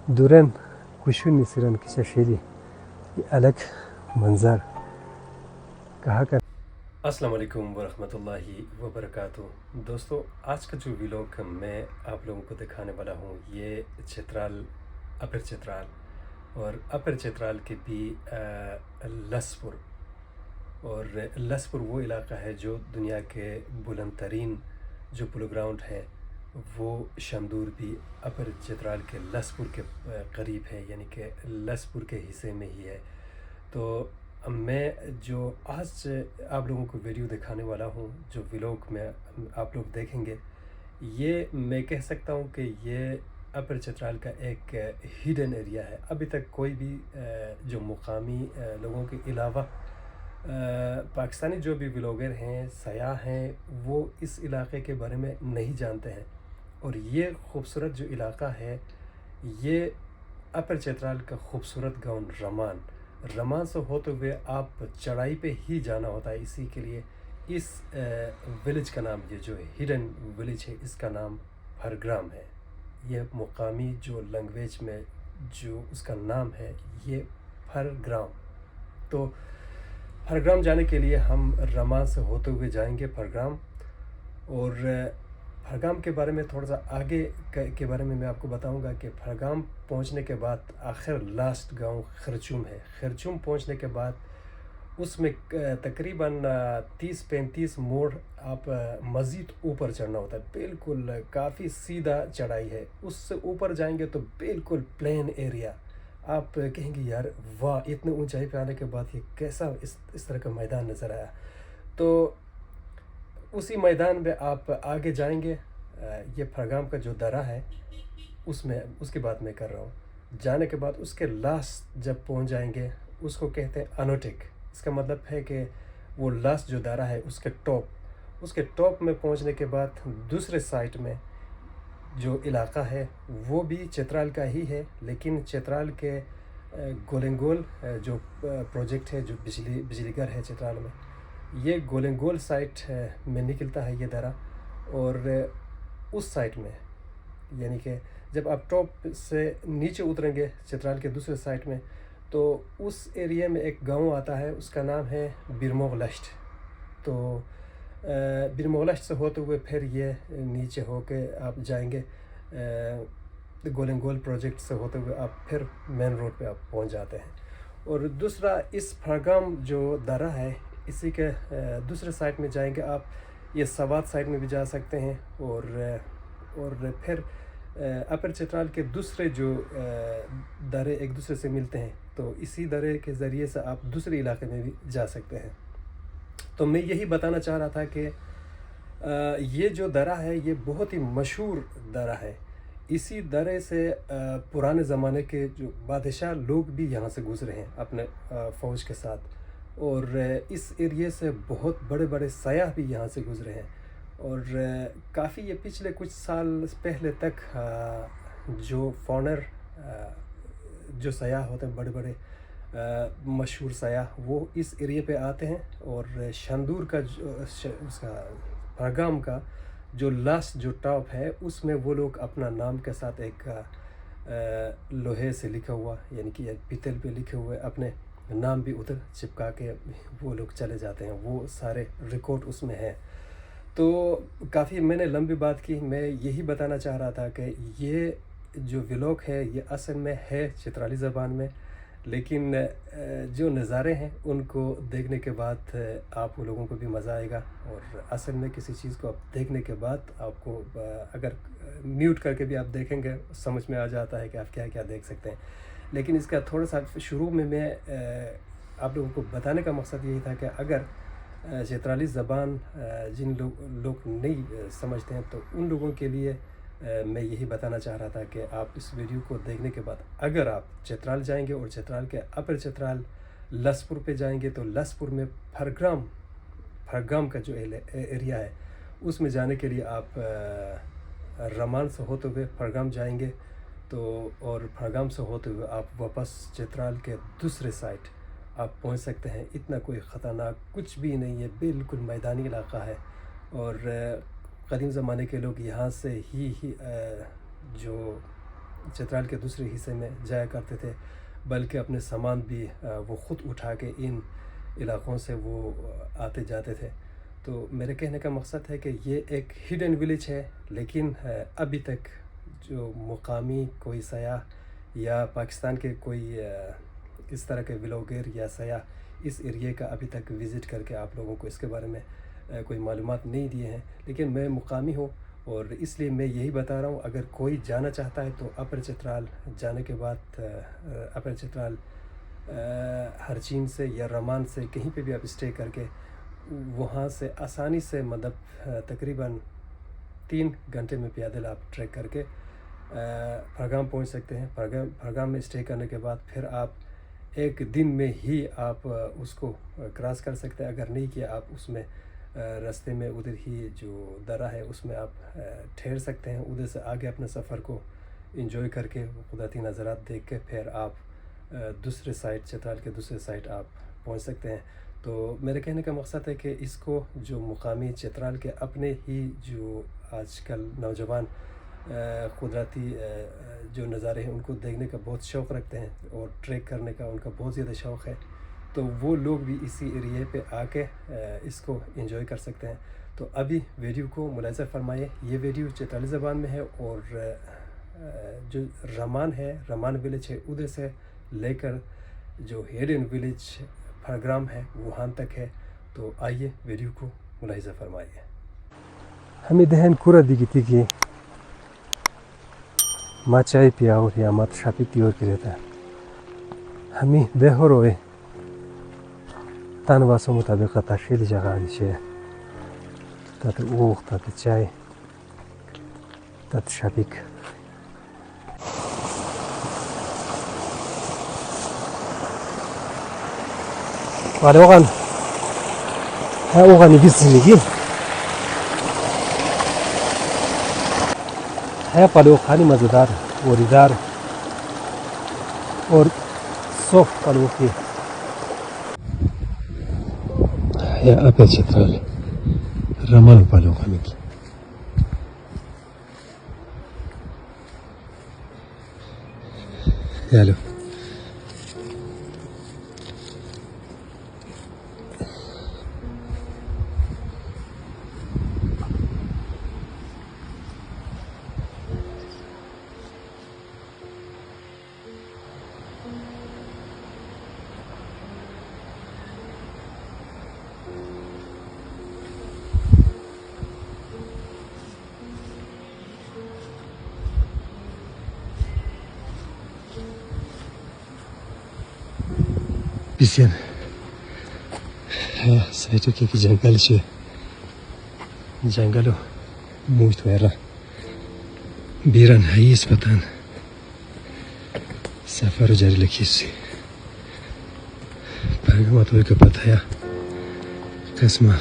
दुरन कुशुन निसिरन की शशीरी ये अलग मंजर कहा कर। अस्सलाम वालेकुम वरहमतुल्लाहि वबरकातुहू। दोस्तों, आज का जो व्लॉग मैं आप लोगों को दिखाने वाला हूँ ये चित्राल, अपर चित्राल और अपर चित्राल के भी लसपुर। और लसपुर वो इलाका है जो दुनिया के बुलंद तरीन जो पुल ग्राउंड है वो शमदूर भी अपर चित्राल के लसपुर के करीब है, यानी कि लसपुर के हिस्से में ही है। तो मैं जो आज आप लोगों को वीडियो दिखाने वाला हूँ, जो व्लॉग में आप लोग देखेंगे, ये मैं कह सकता हूँ कि ये अपर चित्राल का एक हिडन एरिया है। अभी तक कोई भी जो मुकामी लोगों के अलावा पाकिस्तानी जो भी व्लॉगर हैं, सयाह हैं, वो इस इलाके के बारे में नहीं जानते हैं। और ये खूबसूरत जो इलाका है, ये अपर चित्राल का खूबसूरत गाँव रमान से होते हुए आप चढ़ाई पे ही जाना होता है। इसी के लिए इस विलेज का नाम, ये जो हिडन विलेज है, इसका नाम फरग्राम है। ये मुकामी जो लैंग्वेज में जो उसका नाम है, ये फरग्राम। तो फरग्राम जाने के लिए हम रमान से होते हुए जाएंगे फरग्राम। और फरग्राम के बारे में थोड़ा सा आगे के बारे में मैं आपको बताऊंगा कि फरग्राम पहुंचने के बाद आखिर लास्ट गांव खरचूम है। खरचूम पहुंचने के बाद उसमें तकरीबन 30-35 मोड़ आप मज़ीद ऊपर चढ़ना होता है। बिल्कुल काफ़ी सीधा चढ़ाई है। उससे ऊपर जाएंगे तो बिल्कुल प्लेन एरिया। आप कहेंगे यार वाह, इतने ऊंचाई पे आने के बाद ये कैसा इस तरह का मैदान नज़र आया। तो उसी मैदान में आप आगे जाएंगे। ये फरग्राम का जो दरा है उसमें उसकी बात मैं कर रहा हूँ। जाने के बाद उसके लास्ट जब पहुँच जाएंगे उसको कहते हैं अनोटिक। इसका मतलब है कि वो लास्ट जो दरा है उसके टॉप में पहुँचने के बाद दूसरे साइड में जो इलाका है वो भी चित्राल का ही है, लेकिन चित्राल के गोलेंगोल जो प्रोजेक्ट है, जो बिजली घर है चित्राल में, ये गोलेंगोल साइट में निकलता है ये दरा। और उस साइट में, यानी कि जब आप टॉप से नीचे उतरेंगे चित्राल के दूसरे साइड में, तो उस एरिया में एक गांव आता है, उसका नाम है बिरमोगलश्त। तो बिरमोगलश्त से होते हुए फिर ये नीचे होके आप जाएंगे गोलेंगोल प्रोजेक्ट से होते हुए आप फिर मेन रोड पे आप पहुंच जाते हैं। और दूसरा इस फरग्राम जो दरा है, इसी के दूसरे साइड में जाएंगे आप, ये सवात साइड में भी जा सकते हैं। और फिर अपर चित्राल के दूसरे जो दरे एक दूसरे से मिलते हैं, तो इसी दरे के ज़रिए से आप दूसरे इलाके में भी जा सकते हैं। तो मैं यही बताना चाह रहा था कि ये जो दरा है ये बहुत ही मशहूर दरा है। इसी दरे से पुराने ज़माने के जो बादशाह लोग भी यहाँ से गुज़रे हैं अपने फ़ौज के साथ। और इस एरिए से बहुत बड़े बड़े सयाह भी यहाँ से गुज़रे हैं। और काफ़ी ये पिछले कुछ साल पहले तक जो फॉरेनर जो सयाह होते हैं, बड़े बड़े मशहूर सयाह, वो इस एरिए पे आते हैं। और शंदूर का उसका फरग्राम का जो लास्ट जो टॉप है उसमें वो लोग अपना नाम के साथ एक लोहे से लिखा हुआ, यानी कि एक पीतल पे लिखे हुए अपने नाम भी उधर चिपका के वो लोग चले जाते हैं। वो सारे रिकॉर्ड उसमें है। तो काफ़ी मैंने लंबी बात की, मैं यही बताना चाह रहा था कि ये जो व्लॉग है ये असल में है चित्राली ज़बान में, लेकिन जो नज़ारे हैं उनको देखने के बाद आप लोगों को भी मज़ा आएगा। और असल में किसी चीज़ को आप देखने के बाद आपको अगर म्यूट करके भी आप देखेंगे समझ में आ जाता है कि आप क्या क्या देख सकते हैं। लेकिन इसका थोड़ा सा शुरू में मैं आप लोगों को बताने का मकसद यही था कि अगर चित्राली ज़बान जिन लोग नहीं समझते हैं, तो उन लोगों के लिए मैं यही बताना चाह रहा था कि आप इस वीडियो को देखने के बाद अगर आप चित्राल जाएंगे और चित्राल के अपर चित्राल लसपुर पे जाएंगे, तो लसपुर में फरग्राम का जो एरिया है उसमें जाने के लिए आप रमान से होते हुए फरग्राम जाएंगे। तो और फरग्राम से होते हुए आप वापस चित्राल के दूसरे साइड आप पहुंच सकते हैं। इतना कोई ख़तरनाक कुछ भी नहीं है, बिल्कुल मैदानी इलाका है। और कदीम ज़माने के लोग यहाँ से ही जो चित्राल के दूसरे हिस्से में जाया करते थे, बल्कि अपने सामान भी वो ख़ुद उठा के इन इलाक़ों से वो आते जाते थे। तो मेरे कहने का मकसद है कि ये एक हिडन विलेज है, लेकिन अभी तक जो मुकामी कोई सयाह या पाकिस्तान के कोई इस तरह के व्लॉगर या सयाह इस एरिए का अभी तक विज़िट करके आप लोगों को इसके बारे में कोई मालूमात नहीं दिए हैं। लेकिन मैं मुकामी हूँ और इसलिए मैं यही बता रहा हूँ, अगर कोई जाना चाहता है तो अपर चित्राल जाने के बाद अपर चित्राल हरचीन से या रमान से कहीं पे भी आप स्टे करके वहाँ से आसानी से मतलब तकरीबन 3 घंटे में पैदल आप ट्रैक करके फरगाम पहुँच सकते हैं। फरगाम में स्टे करने के बाद फिर आप एक दिन में ही आप उसको क्रॉस कर सकते हैं। अगर नहीं किया आप उसमें रास्ते में उधर ही जो दरा है उसमें आप ठहर सकते हैं। उधर से आगे अपने सफ़र को एंजॉय करके कुदरती नज़ारात देख के फिर आप दूसरे साइड चित्राल के दूसरे साइड आप पहुंच सकते हैं। तो मेरे कहने का मकसद है कि इसको जो मुकामी चित्राल के अपने ही जो आजकल नौजवान कुदरती जो नज़ारे हैं उनको देखने का बहुत शौक़ रखते हैं और ट्रैक करने का उनका बहुत ज़्यादा शौक़ है, तो वो लोग भी इसी एरिए पे आके इसको एंजॉय कर सकते हैं। तो अभी वीडियो को मुलाहिज़ा फरमाइए, ये वीडियो चित्राली ज़बान में है और जो रमान है, रमान विलेज है, उधर से लेकर जो हिडन विलेज फरग्राम है वहाँ तक है। तो आइए वीडियो को मुलाहिज़ा फरमाइए। हमें दहन कुरा दिखती कि माँ चाय पिया और या मत शापी त्योर के रहता हमें देहो रोए तान वासो मुताबिक ताशील जगह निशे तात ऊख तात चाय तात शापिक वाले वगन है वगन निकी है पलो खाली मज़ेदार वरीदार और सॉफ्ट पलो की या अपर चित्राल रमान पलो खाने की hello Bisyan saya tu kaki janggal sih, janggalu muito era biran hai isbatan सफ़र जारी लखी सी परगमा तो एक पता है कसमा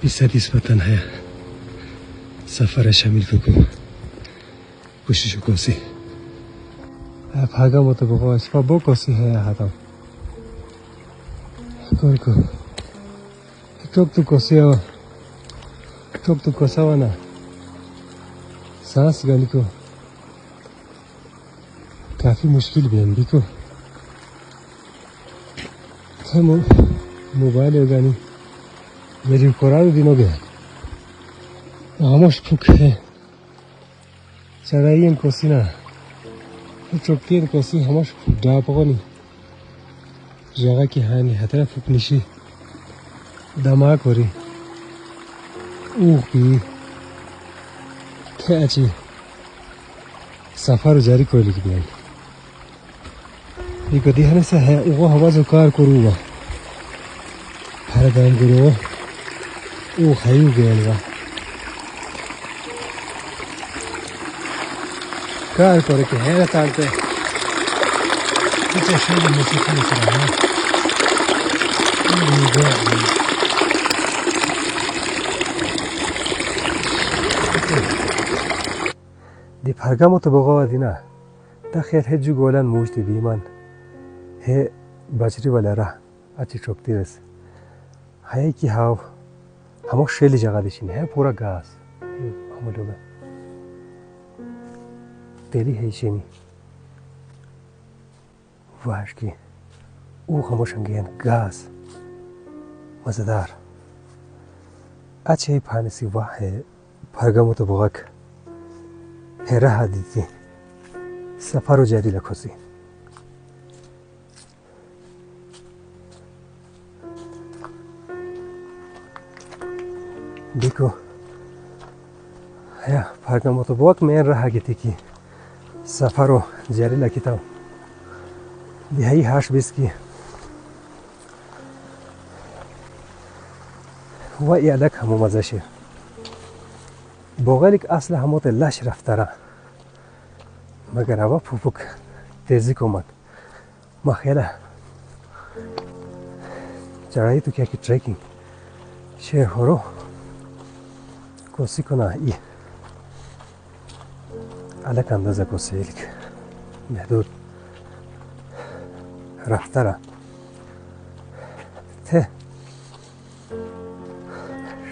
बिसा इसबतन है सफ़र शामिल को कोशिश को सी भागा मत बको इसपा बो कोसी है हाथ को तो कोसी हो तो कोसावाना सांस गाली को काफ़ी मुश्किल भी है को था मोबाइल गानी मेरी कोराल दिनों गया आमोश फुक है चढ़ाई कोसी ना चौकी कोसी हमश डा पकोनी जगह की हानि हतरा फुकनिशी दमाक हो रही ऊपी थे अच्छी सफ़र जारी कोई लिख दिया ये कदी हने से है वो हवा जो कार करूँगा हर काम करो वो खाई गया कार करे के है तारते कुछ शोध में से कुछ रहा دي بحرقامو تبغوا دينا تخيل هجو جولان موجتي بيمان هي باجري ولا راه अच्छी चौकती रस है कि हाँ हम शेली जगह दिशा है पूरा घास हम लोग तेली है शेनी वाशकी خاموشنگیان گاز مزدار اچه پانسی واه پرگامو تو بغک هره حدیدی سفر و جاری لکوزی دیکو هیا پرگامو تو بغک من راه گیتی کی سفر و جاری لکیتاو دیهی هاش بیسکی و ایالک همو مزه شه بوغلیک اصل همو تلاش رفتره مگر اوا پوپک تیزی کمک ما خیلی چرایی تو که تریکینگ شهر هرو کوسی کنه ای الک اندازه کوسیلیک محدود رفتره ته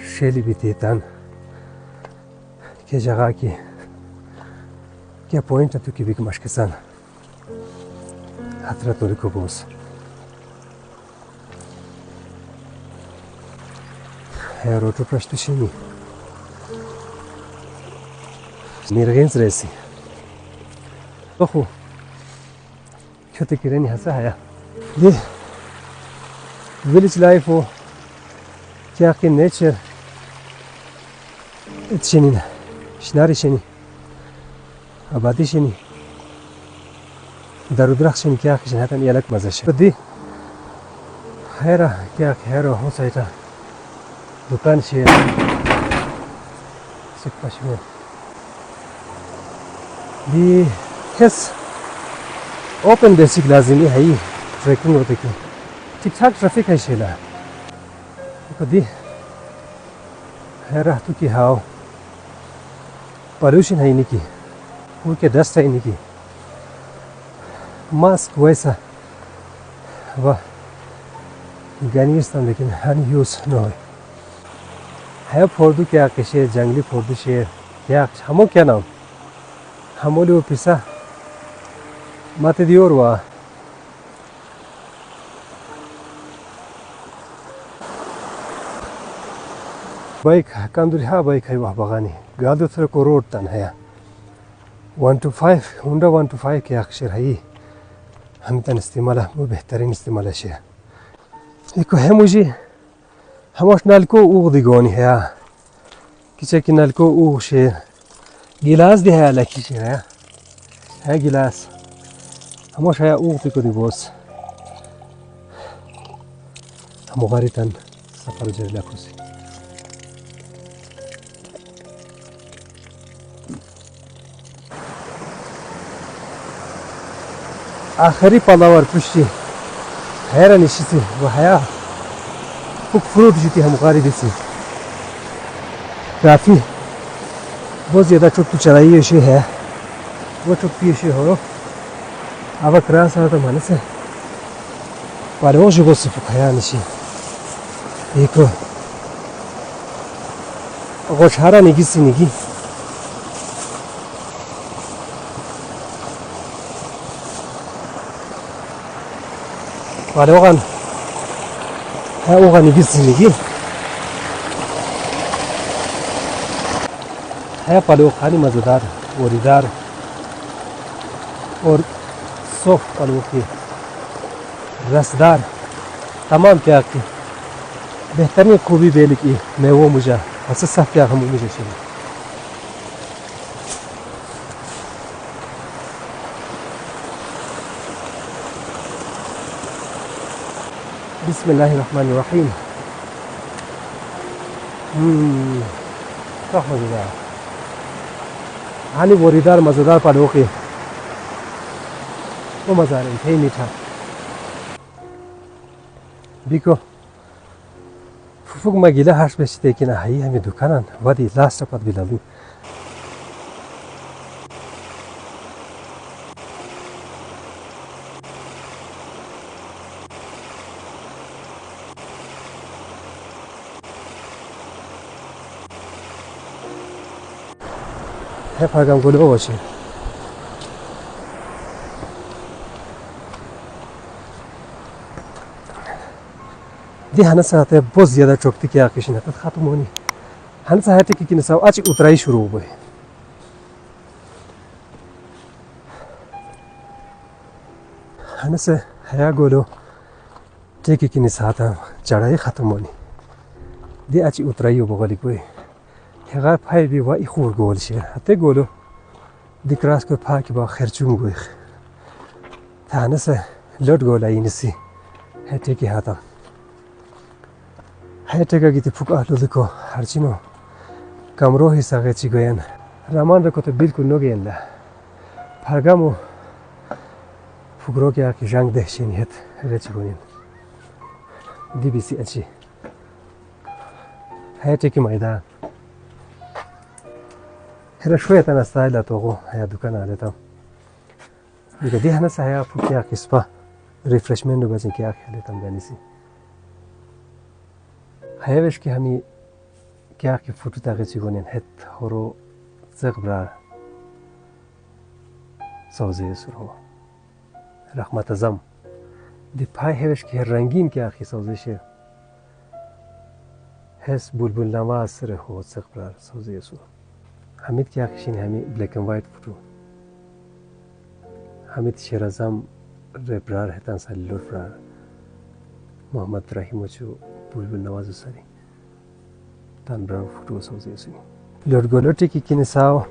شیلی بیتیتن که جگه که پوینت تو که بیگ مشکسن حترا توری کو بوز هیرو تو پرشتو شیمی میرگینز ریسی بخو کتی کرنی هسته هیا دی ویلیج لایف و که اقی نیچر اتشنین شناری شنی آبادی شنی در درخت شنی که اقی شنی حتی یلک مزه شد دی هیرا که اقی هیرا هو سایتا دکان شیر سکپا شمیر دی حس اوپن بیسیک لازمی هایی ट्रैकिंग होते की ठीक ठाक ट्रैफिक है शेला कदी है रातू की हाव पॉल्यूशन है इनकी उनके डस्ट है इनकी मास्क वैसा वाह गनीस्तान लेकिन हन यूज न हो है फोर्दू क्या कैसे जंगली फोर्दू शेर क्या हमो क्या नाम हमोली वो पिसा माते दियोर वा बाइक कंदुरी हा बाइक है वह बगानी गादो थर को रोड तन है 125 होंडा 125 के अक्षर है हम तन इस्तेमाल वो बेहतरीन इस्तेमाल है देखो है मुझे हमोश नलको ऊ दिगोनी है किसे कि नलको ऊ शे गिलास दे है लकी शे है गिलास हमोश है ऊ को दिबोस हम गारितन सफर जरला खुशी آخری پالاور پشتی هیرا نشستی و حیا فوق فرود جیتی هم غاری دیسی کافی बहुत ज़्यादा चुप तो चलाई ऐसी है वो चुप्पी ऐसी हो अब क्रास आ तो माने से पर वो जो बस फुकाया निशी एक वो छारा निगिसी निगी वालोगन है ओगन निगिसी निगी है पलो खाली मज़ेदार वरीदार और सॉफ्ट पलो की रसदार तमाम क्या की बेहतरीन खूबी बेल की मैं वो मुझे ऐसा सब क्या हम मुझे चाहिए बिस्मिल्लाहिर्रहमानिर्रहीम क्या मज़ेदार हानी वरीदार मज़ेदार पलो की वो मज़ा नहीं थे मीठा बिको फुक मगिला हाश बेचते कि ना हाई हमें दुकानन वादी लास्ट पद बिलालू है फागम गुलो वशी दे हना साथ है बहुत ज़्यादा चौकती क्या किसी ने तब ख़त्म होनी हन सा है कि नसाव आज उतराई शुरू हो गई हन से हया गोलो टेकी की निसात चढ़ाई ख़त्म होनी दे आज उतराई हो बगली कोई हेगा फाई भी वाई खूर गोल शेर हते गोलो दिक्रास को फा की बा खर्चूम गोई थाने से लौट गोला इनसी है टेकी हाथा है टेका की फुक आलू देखो हरचिनो कमरो ही सागे चिगोयन रामान रखो तो बिल्कुल नो गेन ला फागामो फुकरो क्या की जंग दे शिनियत रे चिगोयन डीबीसी अच्छी है टेकी मैदान هذا شوية أنا ستايل أتوقع هيا دكان على تام يبقى دي هنا سهيا فوق يا كسبة ريفرشمنت وبعدين كيا خلي تام بنيسي هيا وش كي همي كيا كي فوتو تاعي تيجونين هت هرو زغبرا سوزي سرو رحمة زم دي باي هيش كي رنگين كيا خي سوزي شيء هس بلبل نواز سره هو زغبرا سوزي سرو حمید که اخشین همی بلک اند وایت فوتو حمید شیرازم ربرار هتان سال لورفرار محمد رحیم چو بلبل نواز سری تان برار فوتو سوزی سنی لورد گولوتی کی کنساو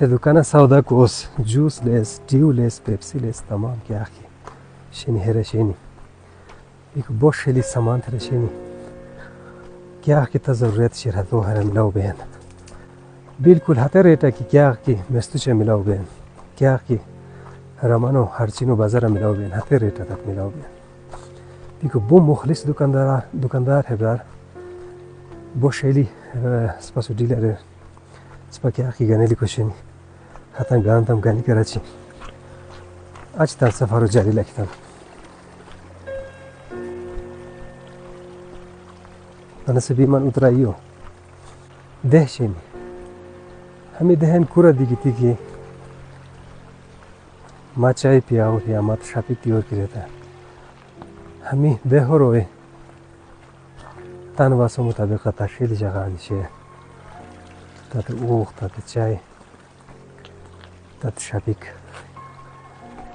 هدوکانا سودا کوس جوس لیس دیو لیس پیپسی لیس تمام که اخی شینی هر شینی یک بوش خیلی سامان تر شینی که اخی تضرورت شیر هدو هرم لو بیان बिल्कुल हाथे रेटा की क्या की मस्तुचे मिलाओ बेन क्या की रमानो हर चीनो बाजार मिलाओ बेन हाथे रेटा तक मिलाओ बेन बिको बो मुखलिस दुकानदार है ब्रार बो शैली स्पासो डीलर स्पा क्या की गाने लिखोशनी हाथा गान तम गानी कराची आज तार सफारो जारी लगता अन से बीमान उतराइयो दहशनी हमें दहन कुरा दिखती कि माँ चाय पियाओ या माँ शापी तियोर की रहता है हमें देहो रोए तान वासों मुताबिक ताशील जगह निशे तात ऊख तात चाय तात शापिक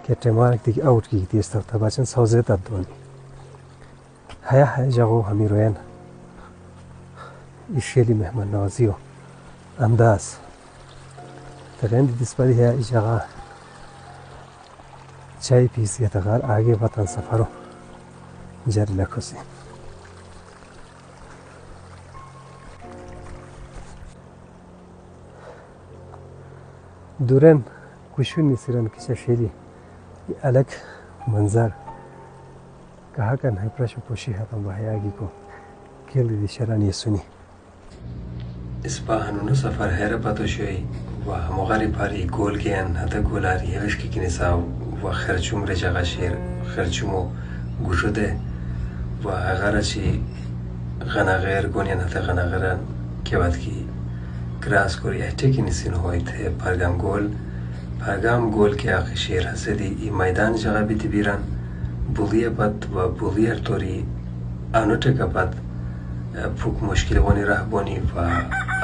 के टेमार की आउट की थी इस तरह बाचन सौजे तात दोनी हया है जगह हमें रोयन इशेली मेहमान नवाजियो अंदाज تغند بالنسبة لي هي إجراء شاي بيس يتغار آگه وطن سفرو جاری لکوسی دورن کشون نیسیرن کشا شیری الگ منظر کها کن ہے پرش پوشی هاتم بحی آگی کو کل دی شران یسونی اسپاهنونو سفر هر پاتو شوی و همغاری پاری گول گیان هتا گولاری هوش کی کنیساو و خرچوم رجاقا شیر خرچومو گوشده و اغارا چی غناغیر گونیان هتا غناغیران که بعد کی گراس کوری احتی کی نیسین هویت پرگام گول که آخی شیر هستی ای میدان جغا بیتی بیران بولیه بد و بولیر توری آنو تکا بد فوق مشکل وانی راه بانی و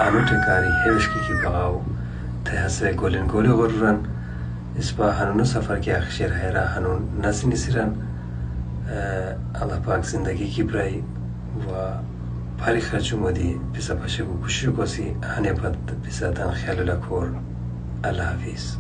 آنو تکاری هوش کی بغاو تهسه گولن گولی غرورن اسپا هنونو سفر که اخشیر هیرا هنون نسی نیسیرن الله پاک زندگی کی برای و پاری خرچو مودی پیسا پاشه گو کشو کسی هنه پد پیسا دان خیال لکور الله حافظ